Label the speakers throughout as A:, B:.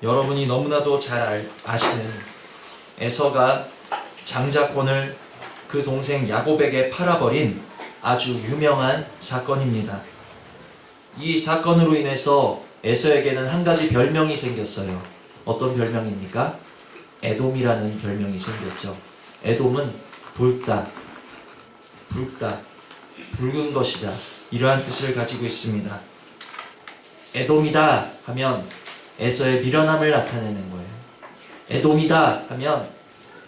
A: 여러분이 너무나도 잘 아시는 에서가 장자권을 그 동생 야곱에게 팔아버린 아주 유명한 사건입니다. 이 사건으로 인해서 에서에게는 한 가지 별명이 생겼어요. 어떤 별명입니까? 에돔이라는 별명이 생겼죠. 에돔은 붉다, 붉은 것이다, 이러한 뜻을 가지고 있습니다. 에돔이다 하면 에서의 미련함을 나타내는 거예요. 에돔이다 하면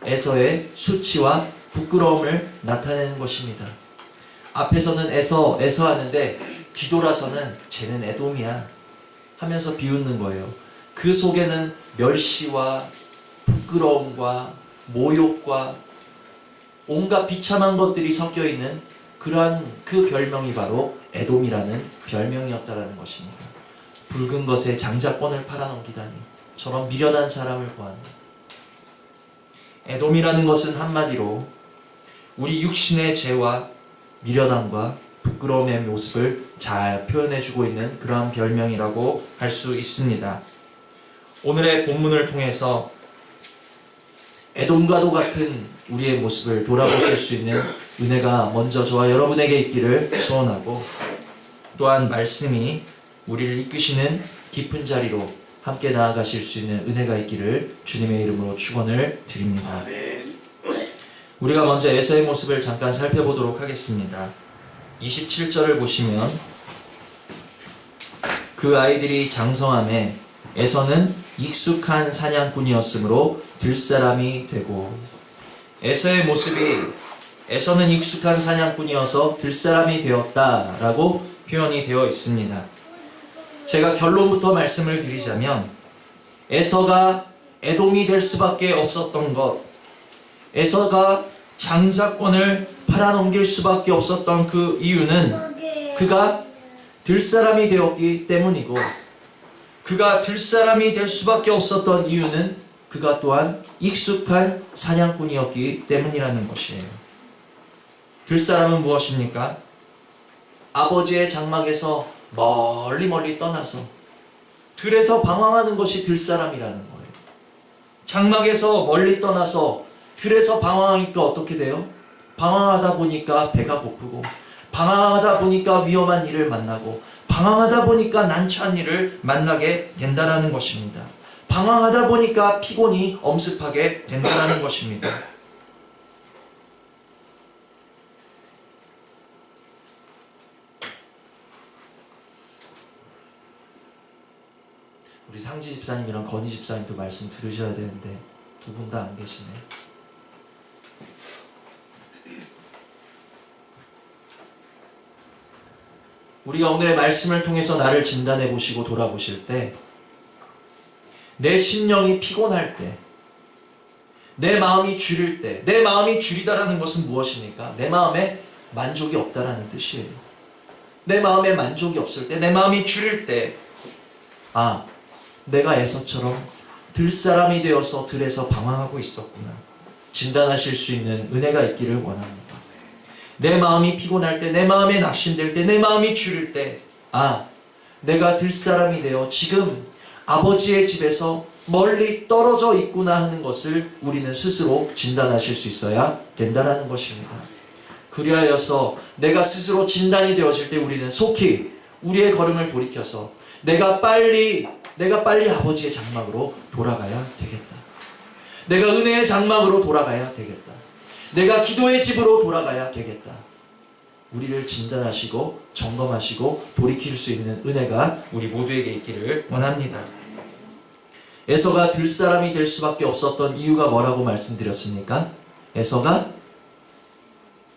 A: 에서의 수치와 부끄러움을 나타내는 것입니다. 앞에서는 에서 하는데 뒤돌아서는 쟤는 에돔이야 하면서 비웃는 거예요. 그 속에는 멸시와 부끄러움과 모욕과 온갖 비참한 것들이 섞여 있는 그러한 그 별명이 바로 에돔이라는 별명이었다라는 것입니다. 붉은 것에 장자권을 팔아넘기다니, 저런 미련한 사람을 보았네. 에돔이라는 것은 한마디로 우리 육신의 죄와 미련함과 부끄러움의 모습을 잘 표현해주고 있는 그러한 별명이라고 할 수 있습니다. 오늘의 본문을 통해서 에돔과도 같은 우리의 모습을 돌아보실 수 있는 은혜가 먼저 저와 여러분에게 있기를 소원하고, 또한 말씀이 우리를 이끄시는 깊은 자리로 함께 나아가실 수 있는 은혜가 있기를 주님의 이름으로 축원을 드립니다. 우리가 먼저 에서의 모습을 잠깐 살펴보도록 하겠습니다. 27절을 보시면 그 아이들이 장성함에 에서는 익숙한 사냥꾼이었으므로 들사람이 되고, 에서의 모습이 에서는 익숙한 사냥꾼이어서 들사람이 되었다라고 표현이 되어 있습니다. 제가 결론부터 말씀을 드리자면 에서가 에돔이 될 수밖에 없었던 것, 에서가 장자권을 팔아넘길 수밖에 없었던 그 이유는 그가 들사람이 되었기 때문이고, 그가 들사람이 될 수밖에 없었던 이유는 그가 또한 익숙한 사냥꾼이었기 때문이라는 것이에요. 들사람은 무엇입니까? 아버지의 장막에서 멀리 떠나서 들에서 방황하는 것이 들사람이라는 거예요. 장막에서 멀리 떠나서 들에서 방황하니까 어떻게 돼요? 방황하다 보니까 배가 고프고, 방황하다 보니까 위험한 일을 만나고, 방황하다 보니까 난처한 일을 만나게 된다는 것입니다. 방황하다 보니까 피곤이 엄습하게 된다는 것입니다. 우리 상지 집사님이랑 건희 집사님도 말씀 들으셔야 되는데 두 분 다 안 계시네. 우리가 오늘의 말씀을 통해서 나를 진단해 보시고 돌아보실 때, 내 심령이 피곤할 때, 내 마음이 주릴 때, 내 마음이 주리다라는 것은 무엇입니까? 내 마음에 만족이 없다라는 뜻이에요. 내 마음에 만족이 없을 때, 내 마음이 주릴 때, 아, 내가 에서처럼 들사람이 되어서 들에서 방황하고 있었구나, 진단하실 수 있는 은혜가 있기를 원합니다. 내 마음이 피곤할 때, 내 마음에 낙심될 때, 내 마음이 주릴 때, 아, 내가 들사람이 되어 지금 아버지의 집에서 멀리 떨어져 있구나 하는 것을 우리는 스스로 진단하실 수 있어야 된다는 것입니다. 그리하여서 내가 스스로 진단이 되어질 때 우리는 속히 우리의 걸음을 돌이켜서 내가 빨리 아버지의 장막으로 돌아가야 되겠다. 내가 은혜의 장막으로 돌아가야 되겠다. 내가 기도의 집으로 돌아가야 되겠다. 우리를 진단하시고 점검하시고 돌이킬 수 있는 은혜가 우리 모두에게 있기를 원합니다. 에서가 들사람이 될 수밖에 없었던 이유가 뭐라고 말씀드렸습니까? 에서가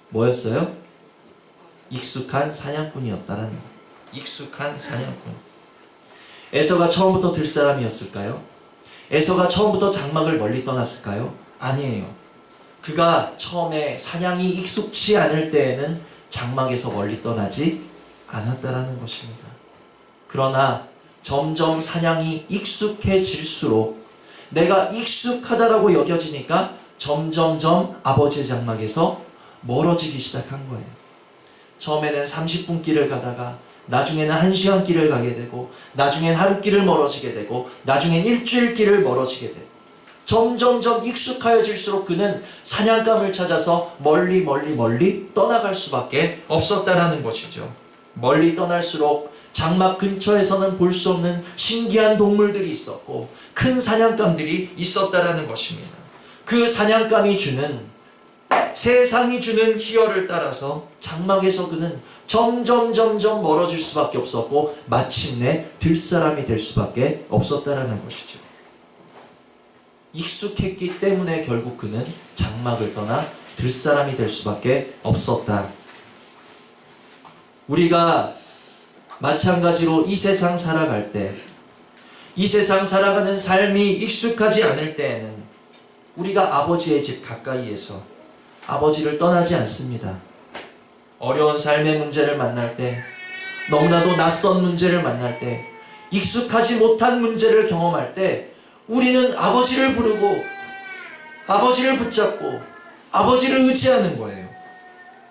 A: 뭐였어요? 익숙한 사냥꾼이었다는, 익숙한 사냥꾼. 에서가 처음부터 들사람이었을까요? 에서가 처음부터 장막을 멀리 떠났을까요? 아니에요. 그가 처음에 사냥이 익숙치 않을 때에는 장막에서 멀리 떠나지 않았다라는 것입니다. 그러나 점점 사냥이 익숙해질수록, 내가 익숙하다라고 여겨지니까 점점점 아버지의 장막에서 멀어지기 시작한 거예요. 처음에는 30분 길을 가다가 나중에는 1시간 길을 가게 되고, 나중엔 하루 길을 멀어지게 되고, 나중엔 일주일 길을 멀어지게 되고, 점점점 익숙하여질수록 그는 사냥감을 찾아서 멀리 떠나갈 수밖에 없었다라는 것이죠. 멀리 떠날수록 장막 근처에서는 볼 수 없는 신기한 동물들이 있었고 큰 사냥감들이 있었다라는 것입니다. 그 사냥감이 주는, 세상이 주는 희열을 따라서 장막에서 그는 점점 멀어질 수밖에 없었고 마침내 들사람이 될 수밖에 없었다라는 것이죠. 익숙했기 때문에 결국 그는 장막을 떠나 들사람이 될 수밖에 없었다. 우리가 마찬가지로 이 세상 살아갈 때, 이 세상 살아가는 삶이 익숙하지 않을 때에는 우리가 아버지의 집 가까이에서 아버지를 떠나지 않습니다. 어려운 삶의 문제를 만날 때, 너무나도 낯선 문제를 만날 때, 익숙하지 못한 문제를 경험할 때 우리는 아버지를 부르고 아버지를 붙잡고 아버지를 의지하는 거예요.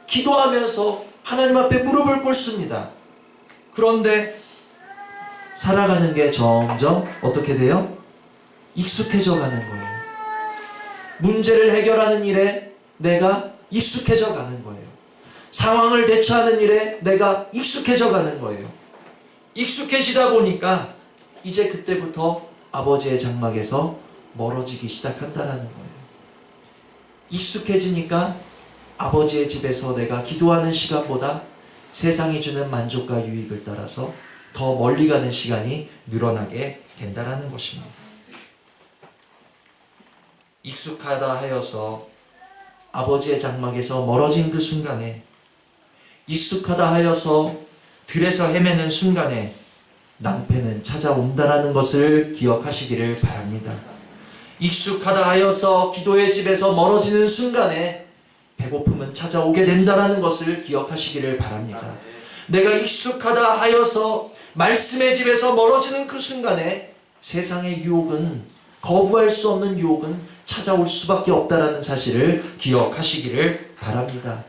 A: 기도하면서 하나님 앞에 무릎을 꿇습니다. 그런데 살아가는 게 점점 어떻게 돼요? 익숙해져 가는 거예요. 문제를 해결하는 일에 내가 익숙해져 가는 거예요. 상황을 대처하는 일에 내가 익숙해져 가는 거예요. 익숙해지다 보니까 이제 그때부터 아버지의 장막에서 멀어지기 시작한다라는 거예요. 익숙해지니까 아버지의 집에서 내가 기도하는 시간보다 세상이 주는 만족과 유익을 따라서 더 멀리 가는 시간이 늘어나게 된다라는 것입니다. 익숙하다 하여서 아버지의 장막에서 멀어진 그 순간에, 익숙하다 하여서 들에서 헤매는 순간에 낭패는 찾아온다라는 것을 기억하시기를 바랍니다. 익숙하다 하여서 기도의 집에서 멀어지는 순간에 배고픔은 찾아오게 된다라는 것을 기억하시기를 바랍니다. 내가 익숙하다 하여서 말씀의 집에서 멀어지는 그 순간에 세상의 유혹은, 거부할 수 없는 유혹은 찾아올 수밖에 없다라는 사실을 기억하시기를 바랍니다.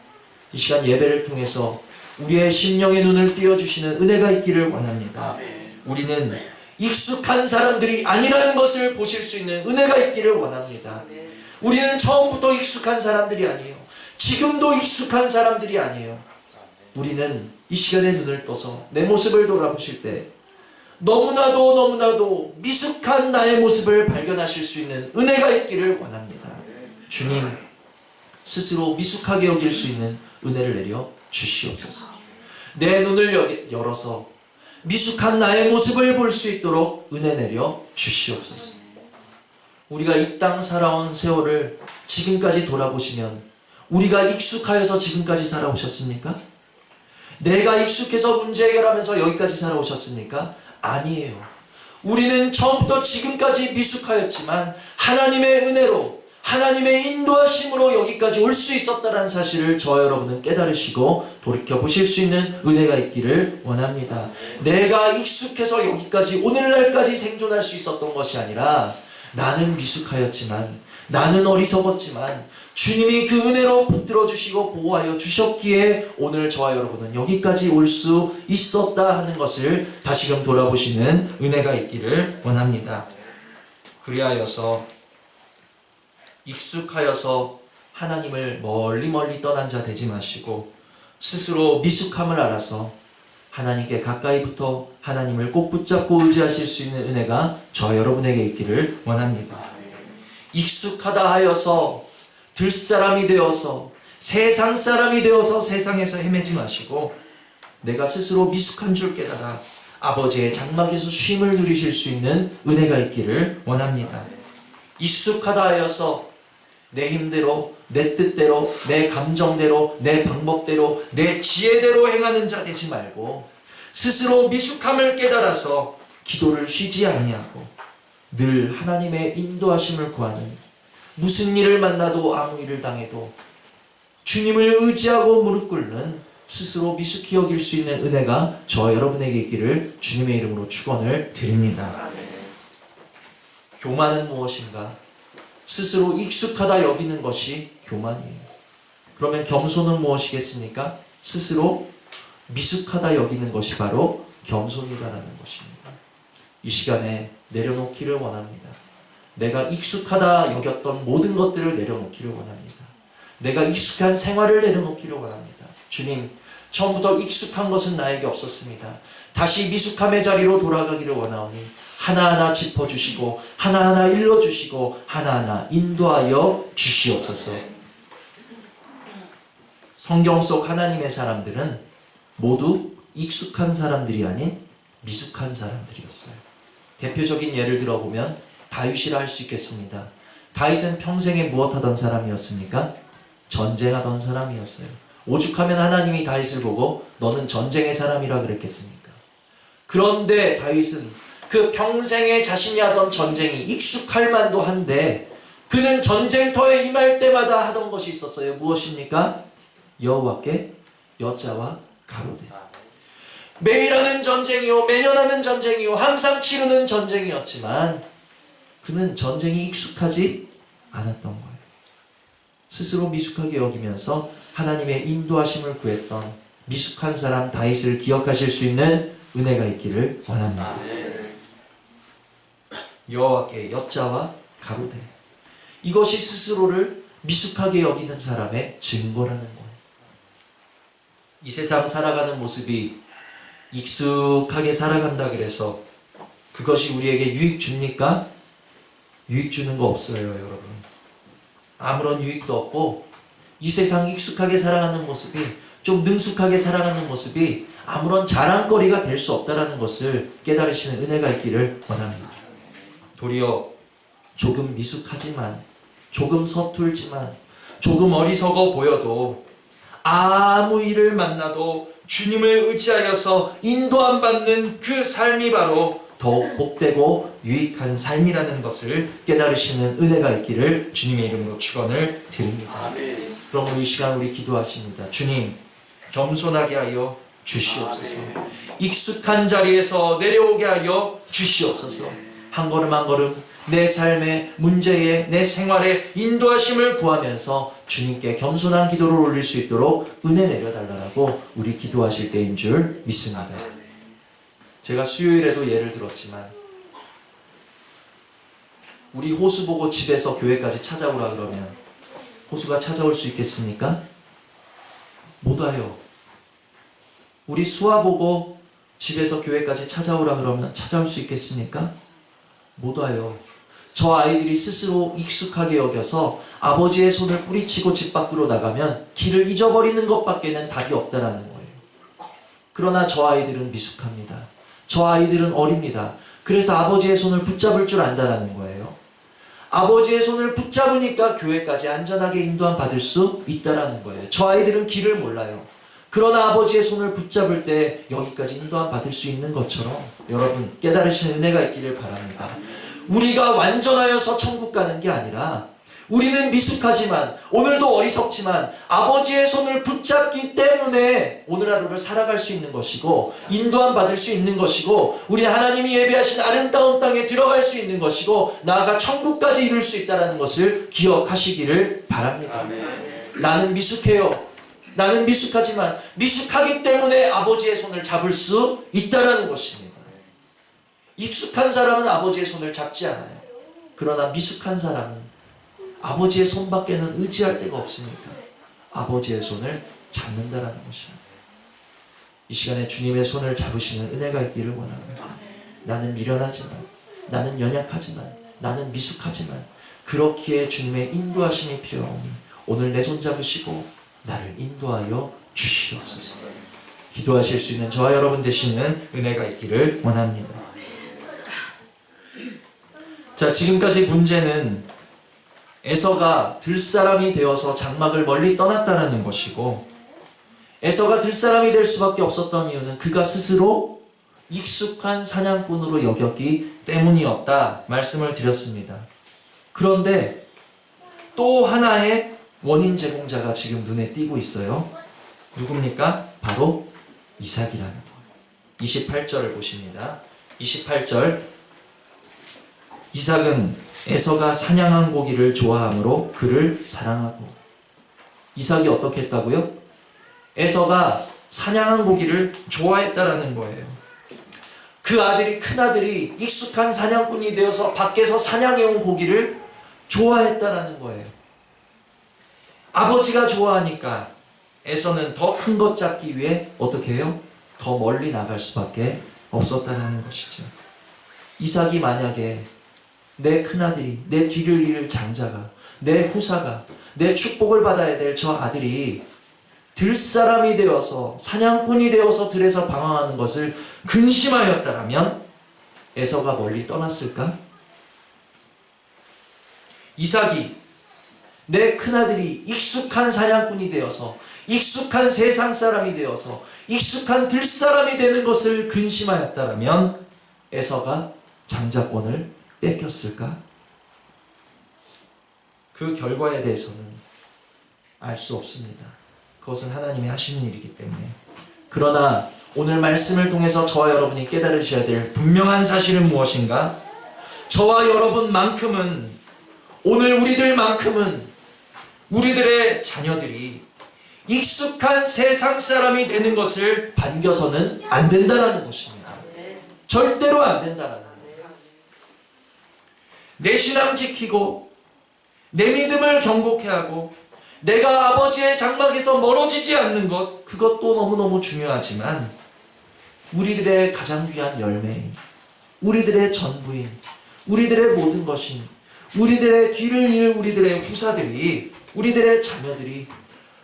A: 이 시간 예배를 통해서 우리의 심령의 눈을 띄워주시는 은혜가 있기를 원합니다. 우리는 익숙한 사람들이 아니라는 것을 보실 수 있는 은혜가 있기를 원합니다. 우리는 처음부터 익숙한 사람들이 아니에요. 지금도 익숙한 사람들이 아니에요. 우리는 이 시간에 눈을 떠서 내 모습을 돌아보실 때 너무나도 미숙한 나의 모습을 발견하실 수 있는 은혜가 있기를 원합니다. 주님, 스스로 미숙하게 여길 수 있는 은혜를 내려 주시옵소서. 내 눈을 열어서 미숙한 나의 모습을 볼 수 있도록 은혜 내려 주시옵소서. 우리가 이 땅 살아온 세월을 지금까지 돌아보시면 우리가 익숙하여서 지금까지 살아오셨습니까? 내가 익숙해서 문제 해결하면서 여기까지 살아오셨습니까? 아니에요. 우리는 처음부터 지금까지 미숙하였지만 하나님의 은혜로, 하나님의 인도하심으로 여기까지 올 수 있었다는 사실을 저 여러분은 깨달으시고 돌이켜보실 수 있는 은혜가 있기를 원합니다. 내가 익숙해서 여기까지 오늘날까지 생존할 수 있었던 것이 아니라 나는 미숙하였지만, 나는 어리석었지만 주님이 그 은혜로 붙들어 주시고 보호하여 주셨기에 오늘 저와 여러분은 여기까지 올 수 있었다 하는 것을 다시금 돌아보시는 은혜가 있기를 원합니다. 그리하여서 익숙하여서 하나님을 멀리 떠난 자 되지 마시고 스스로 미숙함을 알아서 하나님께 가까이 붙어 하나님을 꼭 붙잡고 의지하실 수 있는 은혜가 저 여러분에게 있기를 원합니다. 익숙하다 하여서 들사람이 되어서 세상 사람이 되어서 세상에서 헤매지 마시고 내가 스스로 미숙한 줄 깨달아 아버지의 장막에서 쉼을 누리실 수 있는 은혜가 있기를 원합니다. 익숙하다 하여서 내 힘대로, 내 뜻대로, 내 감정대로, 내 방법대로, 내 지혜대로 행하는 자 되지 말고 스스로 미숙함을 깨달아서 기도를 쉬지 아니하고 늘 하나님의 인도하심을 구하는, 무슨 일을 만나도 아무 일을 당해도 주님을 의지하고 무릎 꿇는 스스로 미숙히 여길 수 있는 은혜가 저 여러분에게 있기를 주님의 이름으로 축원을 드립니다. 교만은 무엇인가? 스스로 익숙하다 여기는 것이 교만이에요. 그러면 겸손은 무엇이겠습니까? 스스로 미숙하다 여기는 것이 바로 겸손이다라는 것입니다. 이 시간에 내려놓기를 원합니다. 내가 익숙하다 여겼던 모든 것들을 내려놓기를 원합니다. 내가 익숙한 생활을 내려놓기를 원합니다. 주님, 처음부터 익숙한 것은 나에게 없었습니다. 다시 미숙함의 자리로 돌아가기를 원하오니 하나하나 짚어주시고 하나하나 일러주시고 하나하나 인도하여 주시옵소서. 성경 속 하나님의 사람들은 모두 익숙한 사람들이 아닌 미숙한 사람들이었어요. 대표적인 예를 들어보면 다윗이라 할 수 있겠습니다. 다윗은 평생에 무엇하던 사람이었습니까? 전쟁하던 사람이었어요. 오죽하면 하나님이 다윗을 보고 너는 전쟁의 사람이라 그랬겠습니까? 그런데 다윗은 그 평생에 자신이 하던 전쟁이 익숙할 만도 한데 그는 전쟁터에 임할 때마다 하던 것이 있었어요. 무엇입니까? 여호와께 여자와 가로되. 매일 하는 전쟁이요, 매년 하는 전쟁이요, 항상 치르는 전쟁이었지만 그는 전쟁이 익숙하지 않았던 거예요. 스스로 미숙하게 여기면서 하나님의 인도하심을 구했던 미숙한 사람 다윗을 기억하실 수 있는 은혜가 있기를 원합니다. 여호와께 여자와 가로되. 이것이 스스로를 미숙하게 여기는 사람의 증거라는 거예요. 이 세상 살아가는 모습이 익숙하게 살아간다 그래서 그것이 우리에게 유익 줍니까? 유익 주는 거 없어요, 여러분. 아무런 유익도 없고 이 세상 익숙하게 살아가는 모습이, 좀 능숙하게 살아가는 모습이 아무런 자랑거리가 될 수 없다는 것을 깨달으시는 은혜가 있기를 원합니다. 도리어 조금 미숙하지만, 조금 서툴지만, 조금 어리석어 보여도 아무 일을 만나도 주님을 의지하여서 인도함 받는 그 삶이 바로 더욱 복되고 유익한 삶이라는 것을 깨달으시는 은혜가 있기를 주님의 이름으로 축원을 드립니다. 그럼 이 시간 우리 기도하십니다. 주님, 겸손하게 하여 주시옵소서. 익숙한 자리에서 내려오게 하여 주시옵소서. 한 걸음 한 걸음 내 삶의 문제에, 내 생활에 인도하심을 구하면서 주님께 겸손한 기도를 올릴 수 있도록 은혜 내려달라고 우리 기도하실 때인 줄 믿습니다. 제가 수요일에도 예를 들었지만 우리 호수 보고 집에서 교회까지 찾아오라 그러면 호수가 찾아올 수 있겠습니까? 못 와요. 우리 수아 보고 집에서 교회까지 찾아오라 그러면 찾아올 수 있겠습니까? 못 와요. 저 아이들이 스스로 익숙하게 여겨서 아버지의 손을 뿌리치고 집 밖으로 나가면 길을 잊어버리는 것밖에는 답이 없다라는 거예요. 그러나 저 아이들은 미숙합니다. 저 아이들은 어립니다. 그래서 아버지의 손을 붙잡을 줄 안다라는 거예요. 아버지의 손을 붙잡으니까 교회까지 안전하게 인도함 받을 수 있다라는 거예요. 저 아이들은 길을 몰라요. 그러나 아버지의 손을 붙잡을 때 여기까지 인도함 받을 수 있는 것처럼 여러분 깨달으시는 은혜가 있기를 바랍니다. 우리가 완전하여서 천국 가는 게 아니라 우리는 미숙하지만 오늘도 어리석지만 아버지의 손을 붙잡기 때문에 오늘 하루를 살아갈 수 있는 것이고 인도함 받을 수 있는 것이고 우리 하나님이 예배하신 아름다운 땅에 들어갈 수 있는 것이고 나아가 천국까지 이룰 수 있다는 것을 기억하시기를 바랍니다. 나는 미숙해요. 나는 미숙하지만 미숙하기 때문에 아버지의 손을 잡을 수 있다는 것입니다. 익숙한 사람은 아버지의 손을 잡지 않아요. 그러나 미숙한 사람은 아버지의 손밖에는 의지할 데가 없으니까 아버지의 손을 잡는다라는 것입니다. 이 시간에 주님의 손을 잡으시는 은혜가 있기를 원합니다. 나는 미련하지만, 나는 연약하지만, 나는 미숙하지만 그렇기에 주님의 인도하심이 필요하오니 오늘 내 손 잡으시고 나를 인도하여 주시옵소서. 기도하실 수 있는 저와 여러분 되시는 은혜가 있기를 원합니다. 자, 지금까지 문제는 에서가 들사람이 되어서 장막을 멀리 떠났다는 것이고 에서가 들사람이 될 수밖에 없었던 이유는 그가 스스로 익숙한 사냥꾼으로 여겼기 때문이었다 말씀을 드렸습니다. 그런데 또 하나의 원인 제공자가 지금 눈에 띄고 있어요. 누굽니까? 바로 이삭이라는 거예요. 28절을 보십니다. 28절 이삭은 에서가 사냥한 고기를 좋아하므로 그를 사랑하고. 이삭이 어떻게 했다고요? 에서가 사냥한 고기를 좋아했다라는 거예요. 그 아들이, 큰 아들이 익숙한 사냥꾼이 되어서 밖에서 사냥해온 고기를 좋아했다라는 거예요. 아버지가 좋아하니까 에서는 더 큰 것 잡기 위해 어떻게 해요? 더 멀리 나갈 수밖에 없었다는 것이죠. 이삭이 만약에 내 큰아들이, 내 뒤를 이을 장자가, 내 후사가, 내 축복을 받아야 될 저 아들이 들사람이 되어서, 사냥꾼이 되어서 들에서 방황하는 것을 근심하였다라면 에서가 멀리 떠났을까? 이삭이 내 큰아들이 익숙한 사냥꾼이 되어서, 익숙한 세상 사람이 되어서, 익숙한 들사람이 되는 것을 근심하였다라면 에서가 장자권을 뺏겼을까? 그 결과에 대해서는 알 수 없습니다. 그것은 하나님이 하시는 일이기 때문에. 그러나 오늘 말씀을 통해서 저와 여러분이 깨달으셔야 될 분명한 사실은 무엇인가? 저와 여러분만큼은, 오늘 우리들만큼은, 우리들의 자녀들이 익숙한 세상 사람이 되는 것을 반겨서는 안 된다라는 것입니다. 절대로 안 된다라는 거예요. 내 신앙 지키고 내 믿음을 경고케 하고 내가 아버지의 장막에서 멀어지지 않는 것, 그것도 너무너무 중요하지만 우리들의 가장 귀한 열매인, 우리들의 전부인, 우리들의 모든 것인, 우리들의 뒤를 이을 우리들의 후사들이, 우리들의 자녀들이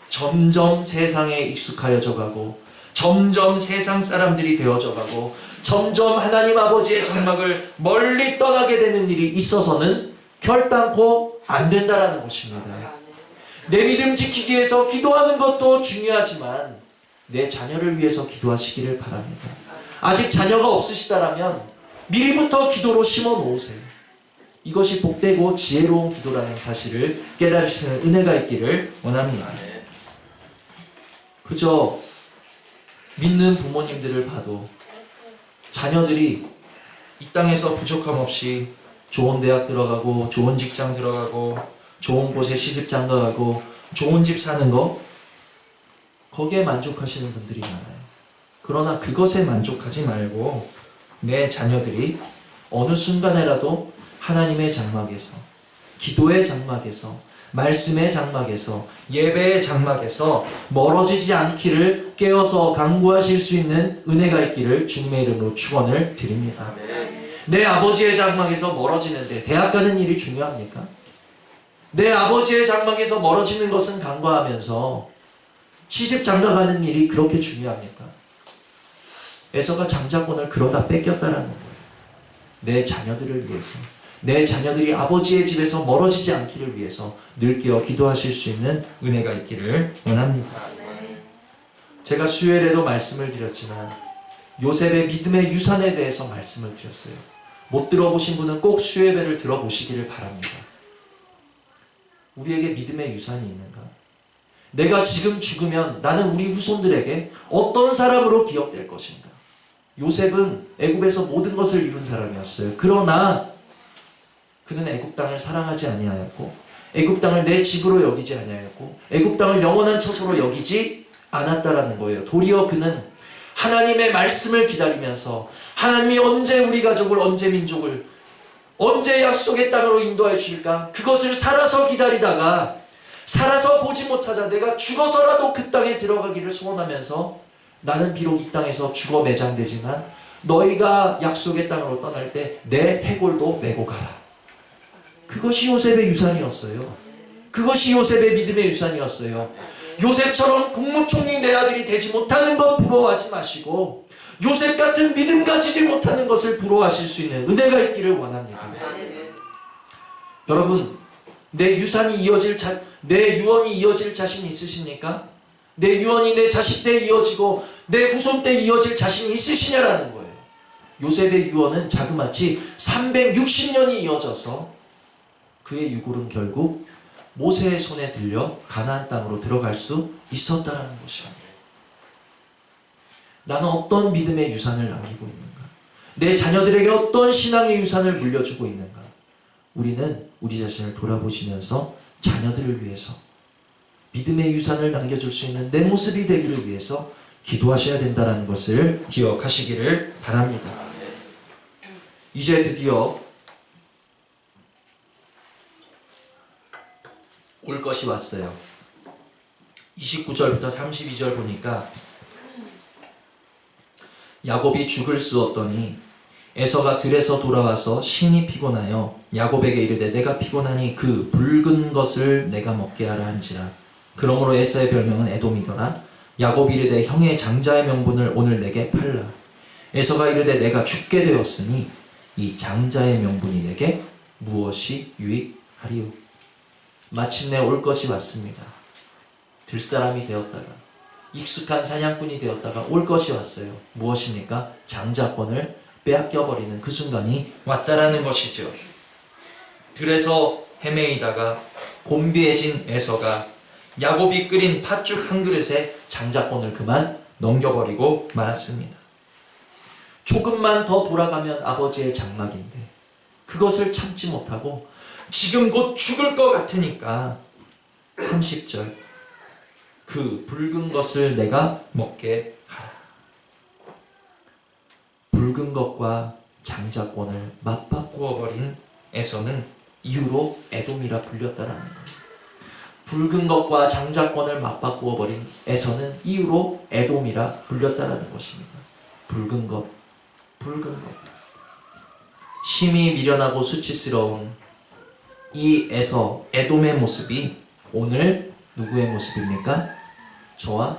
A: 점점 세상에 익숙하여져 가고, 점점 세상 사람들이 되어져 가고, 점점 하나님 아버지의 장막을 멀리 떠나게 되는 일이 있어서는 결단코 안 된다라는 것입니다. 내 믿음 지키기 위해서 기도하는 것도 중요하지만 내 자녀를 위해서 기도하시기를 바랍니다. 아직 자녀가 없으시다라면 미리부터 기도로 심어 놓으세요. 이것이 복되고 지혜로운 기도라는 사실을 깨달으시는 은혜가 있기를 원합니다. 그저 믿는 부모님들을 봐도 자녀들이 이 땅에서 부족함 없이 좋은 대학 들어가고, 좋은 직장 들어가고, 좋은 곳에 시집 장가가고, 좋은 집 사는 거, 거기에 만족하시는 분들이 많아요. 그러나 그것에 만족하지 말고 내 자녀들이 어느 순간에라도 하나님의 장막에서, 기도의 장막에서, 말씀의 장막에서, 예배의 장막에서 멀어지지 않기를 깨어서 강구하실 수 있는 은혜가 있기를 주님의 이름으로 축원을 드립니다. 내 아버지의 장막에서 멀어지는데 대학 가는 일이 중요합니까? 내 아버지의 장막에서 멀어지는 것은 간과하면서 시집 장가 가는 일이 그렇게 중요합니까? 에서가 장자권을 그러다 뺏겼다라는 거예요. 내 자녀들을 위해서, 내 자녀들이 아버지의 집에서 멀어지지 않기를 위해서 늘 깨어 기도하실 수 있는 은혜가 있기를 원합니다. 제가 수요일에도 말씀을 드렸지만 요셉의 믿음의 유산에 대해서 말씀을 드렸어요. 못 들어보신 분은 꼭 수요예배를 들어보시기를 바랍니다. 우리에게 믿음의 유산이 있는가? 내가 지금 죽으면 나는 우리 후손들에게 어떤 사람으로 기억될 것인가? 요셉은 애굽에서 모든 것을 이룬 사람이었어요. 그러나 그는 애굽 땅을 사랑하지 아니하였고, 애굽 땅을 내 집으로 여기지 아니하였고, 애굽 땅을 영원한 처소로 여기지 않았다라는 거예요. 도리어 그는 하나님의 말씀을 기다리면서 하나님이 언제 우리 가족을, 언제 민족을, 언제 약속의 땅으로 인도해 주실까? 그것을 살아서 기다리다가 살아서 보지 못하자 내가 죽어서라도 그 땅에 들어가기를 소원하면서 나는 비록 이 땅에서 죽어 매장되지만 너희가 약속의 땅으로 떠날 때 내 해골도 메고 가라. 그것이 요셉의 유산이었어요. 그것이 요셉의 믿음의 유산이었어요. 요셉처럼 국무총리 내 아들이 되지 못하는 것 부러워하지 마시고 요셉 같은 믿음 가지지 못하는 것을 부러워하실 수 있는 은혜가 있기를 원합니다. 여러분, 내 유산이 이어질 내 유언이 이어질 자신 있으십니까? 내 유언이 내 자식 때 이어지고 내 후손 때 이어질 자신이 있으시냐라는 거예요. 요셉의 유언은 자그마치 360년이 이어져서 그의 유골은 결국 모세의 손에 들려 가나안 땅으로 들어갈 수 있었다라는 것입니다. 나는 어떤 믿음의 유산을 남기고 있는가? 내 자녀들에게 어떤 신앙의 유산을 물려주고 있는가? 우리는 우리 자신을 돌아보시면서 자녀들을 위해서 믿음의 유산을 남겨줄 수 있는 내 모습이 되기를 위해서 기도하셔야 된다는 것을 기억하시기를 바랍니다. 이제 드디어 올 것이 왔어요. 29절부터 32절 보니까 야곱이 죽을 쑤었더니 에서가 들에서 돌아와서 심히 피곤하여 야곱에게 이르되 내가 피곤하니 그 붉은 것을 내가 먹게 하라 한지라. 그러므로 에서의 별명은 에돔이더라. 야곱이 이르되 형의 장자의 명분을 오늘 내게 팔라. 에서가 이르되 내가 죽게 되었으니 이 장자의 명분이 내게 무엇이 유익하리요. 마침내 올 것이 왔습니다. 들사람이 되었다가 익숙한 사냥꾼이 되었다가 올 것이 왔어요. 무엇입니까? 장자권을 빼앗겨버리는 그 순간이 왔다라는 것이죠. 들에서 헤매이다가 곤비해진 에서가 야곱이 끓인 팥죽 한 그릇에 장자권을 그만 넘겨버리고 말았습니다. 조금만 더 돌아가면 아버지의 장막인데 그것을 참지 못하고 지금 곧 죽을 것 같으니까 30절 그 붉은 것을 내가 먹게 하라. 붉은 것과 장자권을 맞바꾸어 버린 에서는 이후로 에돔이라 불렸다라는 거예요. 붉은 것과 장자권을 맞바꾸어 버린 에서는 이후로 에돔이라 불렸다라는 것입니다. 붉은 것, 붉은 것. 심히 미련하고 수치스러운 이 에서, 에돔의 모습이 오늘 누구의 모습입니까? 저와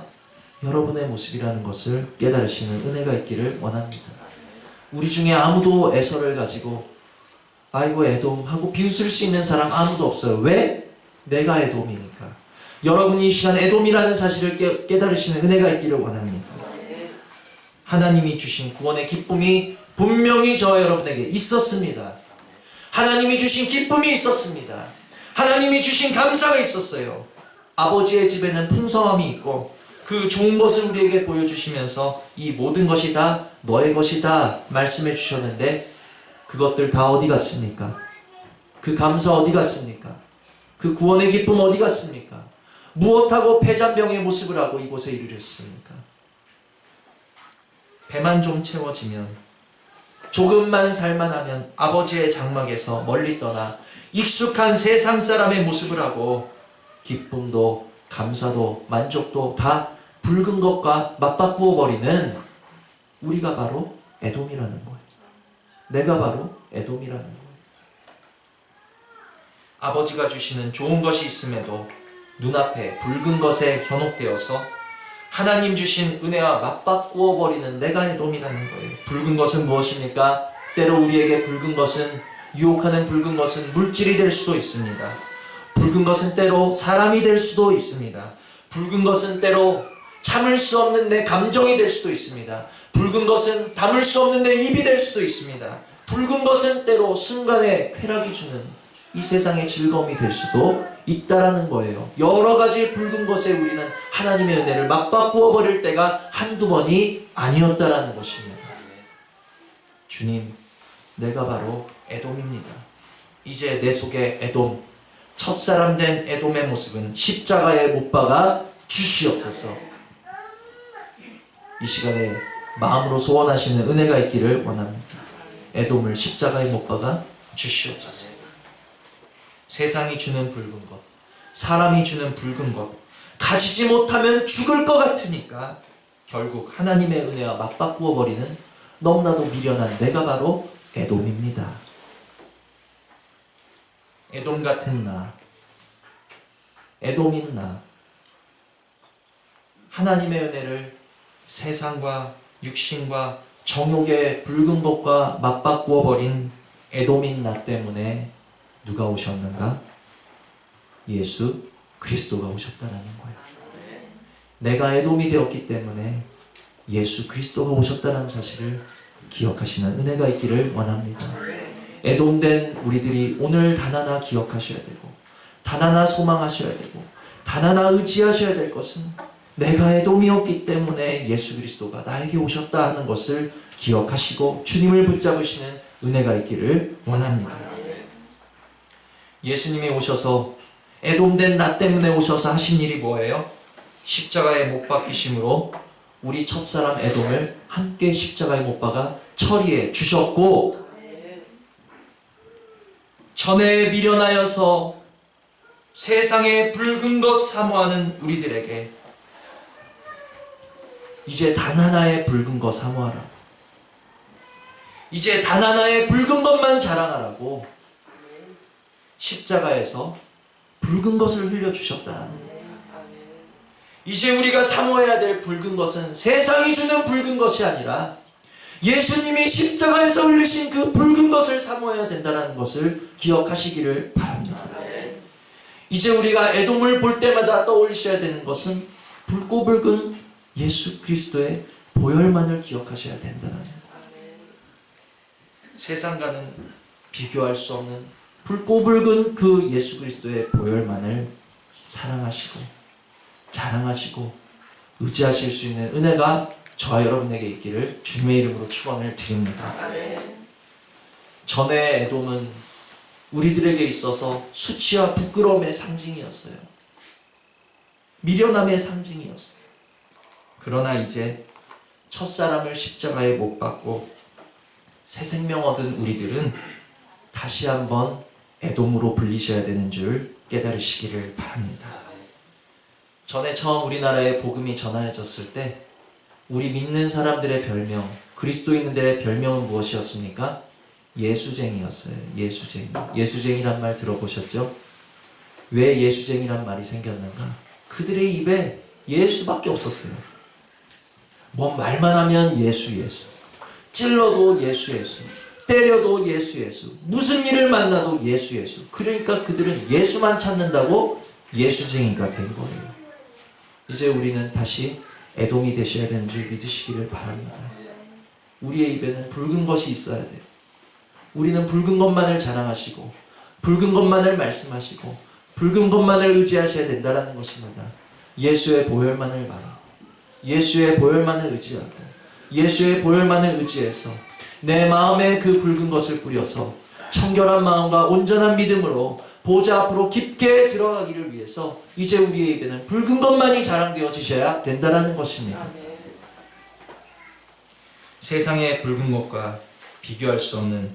A: 여러분의 모습이라는 것을 깨달으시는 은혜가 있기를 원합니다. 우리 중에 아무도 에서를 가지고 아이고 에돔 하고 비웃을 수 있는 사람 아무도 없어요. 왜? 내가 에돔이니까. 여러분이 이 시간 에돔이라는 사실을 깨달으시는 은혜가 있기를 원합니다. 하나님이 주신 구원의 기쁨이 분명히 저와 여러분에게 있었습니다. 하나님이 주신 기쁨이 있었습니다. 하나님이 주신 감사가 있었어요. 아버지의 집에는 풍성함이 있고 그 좋은 것을 우리에게 보여주시면서 이 모든 것이 다 너의 것이다 말씀해 주셨는데 그것들 다 어디 갔습니까? 그 감사 어디 갔습니까? 그 구원의 기쁨 어디 갔습니까? 무엇하고 패잔병의 모습을 하고 이곳에 이르렀습니까? 배만 좀 채워지면 조금만 살만하면 아버지의 장막에서 멀리 떠나 익숙한 세상 사람의 모습을 하고 기쁨도 감사도 만족도 다 붉은 것과 맞바꾸어 버리는 우리가 바로 에돔이라는 거예요. 내가 바로 에돔이라는 거예요. 아버지가 주시는 좋은 것이 있음에도 눈앞에 붉은 것에 현혹되어서 하나님 주신 은혜와 맞바꾸어 버리는 내가 에돔이라는 거예요. 붉은 것은 무엇입니까? 때로 우리에게 붉은 것은 유혹하는 붉은 것은 물질이 될 수도 있습니다. 붉은 것은 때로 사람이 될 수도 있습니다. 붉은 것은 때로 참을 수 없는 내 감정이 될 수도 있습니다. 붉은 것은 담을 수 없는 내 입이 될 수도 있습니다. 붉은 것은 때로 순간에 쾌락이 주는 이 세상의 즐거움이 될 수도 있다라는 거예요. 여러 가지 붉은 것에 우리는 하나님의 은혜를 맞바꾸어 버릴 때가 한두 번이 아니었다라는 것입니다. 주님, 내가 바로 에돔입니다. 이제 내 속에 에돔, 첫사람 된 에돔의 모습은 십자가에 못 박아 주시옵소서. 이 시간에 마음으로 소원하시는 은혜가 있기를 원합니다. 에돔을 십자가에 못 박아 주시옵소서. 세상이 주는 붉은 것, 사람이 주는 붉은 것, 가지지 못하면 죽을 것 같으니까 결국 하나님의 은혜와 맞바꾸어 버리는 너무나도 미련한 내가 바로 에돔입니다. 에돔 같은 나, 에돔인 나, 하나님의 은혜를 세상과 육신과 정욕의 붉은 것과 맞바꾸어 버린 에돔인 나 때문에 누가 오셨는가? 예수 그리스도가 오셨다라는 거예요. 내가 에돔이 되었기 때문에 예수 그리스도가 오셨다는 사실을 기억하시는 은혜가 있기를 원합니다. 에돔된 우리들이 오늘 단 하나 기억하셔야 되고 단 하나 소망하셔야 되고 단 하나 의지하셔야 될 것은 내가 에돔이었기 때문에 예수 그리스도가 나에게 오셨다 하는 것을 기억하시고 주님을 붙잡으시는 은혜가 있기를 원합니다. 예수님이 오셔서 에돔된 나 때문에 오셔서 하신 일이 뭐예요? 십자가에 못 박히심으로 우리 첫사람 에돔을 함께 십자가에 못 박아 처리해 주셨고, 전에 미련하여서 세상의 붉은 것 사모하는 우리들에게 이제 단 하나의 붉은 것 사모하라고, 이제 단 하나의 붉은 것만 자랑하라고 십자가에서 붉은 것을 흘려주셨다는 거예요. 이제 우리가 사모해야 될 붉은 것은 세상이 주는 붉은 것이 아니라 예수님이 십자가에서 흘리신 그 붉은 것을 사모해야 된다는 것을 기억하시기를 바랍니다. 이제 우리가 에돔을 볼 때마다 떠올리셔야 되는 것은 붉고 붉은 예수 그리스도의 보혈만을 기억하셔야 된다는 거예요. 세상과는 비교할 수 없는 붉고 붉은 그 예수 그리스도의 보혈만을 사랑하시고 자랑하시고 의지하실 수 있는 은혜가 저와 여러분에게 있기를 주님의 이름으로 축원을 드립니다. 전에 에돔은 우리들에게 있어서 수치와 부끄러움의 상징이었어요. 미련함의 상징이었어요. 그러나 이제 첫사람을 십자가에 못 박고 새 생명 얻은 우리들은 다시 한번 에돔으로 불리셔야 되는 줄 깨달으시기를 바랍니다. 전에 처음 우리나라에 복음이 전하여졌을 때 우리 믿는 사람들의 별명, 그리스도인들의 별명은 무엇이었습니까? 예수쟁이였어요. 예수쟁이. 예수쟁이란 말 들어보셨죠? 왜 예수쟁이란 말이 생겼는가? 그들의 입에 예수밖에 없었어요. 뭐 말만 하면 예수 예수, 찔러도 예수 예수, 때려도 예수 예수, 무슨 일을 만나도 예수 예수. 그러니까 그들은 예수만 찾는다고 예수쟁이가 된 거예요. 이제 우리는 다시 에돔이 되셔야 되는 줄 믿으시기를 바랍니다. 우리의 입에는 붉은 것이 있어야 돼요. 우리는 붉은 것만을 자랑하시고 붉은 것만을 말씀하시고 붉은 것만을 의지하셔야 된다는 것입니다. 예수의 보혈만을 말하고 예수의 보혈만을 의지하고 예수의 보혈만을 의지해서 내 마음에 그 붉은 것을 뿌려서 청결한 마음과 온전한 믿음으로 보좌 앞으로 깊게 들어가기를 위해서 이제 우리의 입에는 붉은 것만이 자랑되어지셔야 된다는 것입니다. 세상의 붉은 것과 비교할 수 없는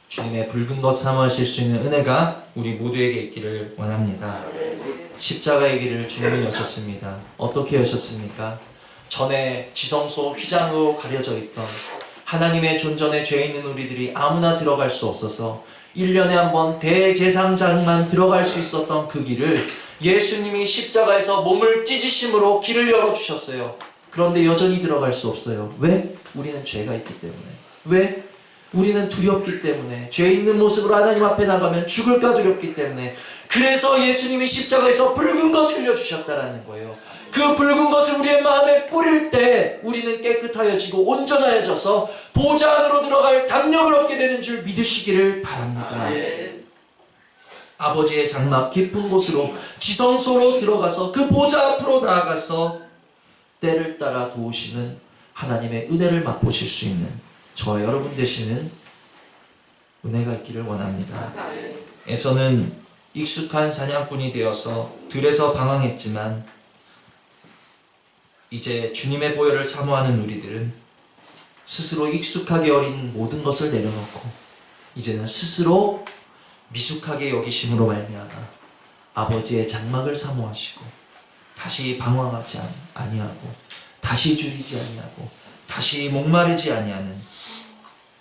A: 주님의 붉은 것 사모하실 수 있는 은혜가 우리 모두에게 있기를 원합니다. 십자가의 길을 주님이 여셨습니다. 어떻게 여셨습니까? 전에 지성소 휘장으로 가려져 있던 하나님의 존전에 죄 있는 우리들이 아무나 들어갈 수 없어서 1년에 한 번 대제사장만 들어갈 수 있었던 그 길을 예수님이 십자가에서 몸을 찢으심으로 길을 열어주셨어요. 그런데 여전히 들어갈 수 없어요. 왜? 우리는 죄가 있기 때문에. 왜? 우리는 두렵기 때문에. 죄 있는 모습으로 하나님 앞에 나가면 죽을까 두렵기 때문에. 그래서 예수님이 십자가에서 붉은 것 흘려주셨다라는 거예요. 그 붉은 것을 우리의 마음에 뿌릴 때 우리는 깨끗하여지고 온전하여져서 보좌 안으로 들어갈 담력을 얻게 되는 줄 믿으시기를 바랍니다. 아버지의 장막 깊은 곳으로 지성소로 들어가서 그 보좌 앞으로 나아가서 때를 따라 도우시는 하나님의 은혜를 맛보실 수 있는 저와 여러분 되시는 은혜가 있기를 원합니다. 에서는 익숙한 사냥꾼이 되어서 들에서 방황했지만 이제 주님의 보혈을 사모하는 우리들은 스스로 익숙하게 여린 모든 것을 내려놓고 이제는 스스로 미숙하게 여기심으로 말미암아 아버지의 장막을 사모하시고 다시 방황하지 아니하고 다시 줄이지 아니하고 다시 목마르지 아니하는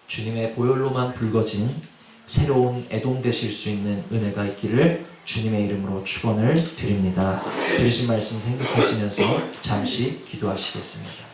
A: 주님의 보혈로만 붉어진 새로운 에돔 되실 수 있는 은혜가 있기를 주님의 이름으로 축원을 드립니다. 들으신 말씀 생각하시면서 잠시 기도하시겠습니다.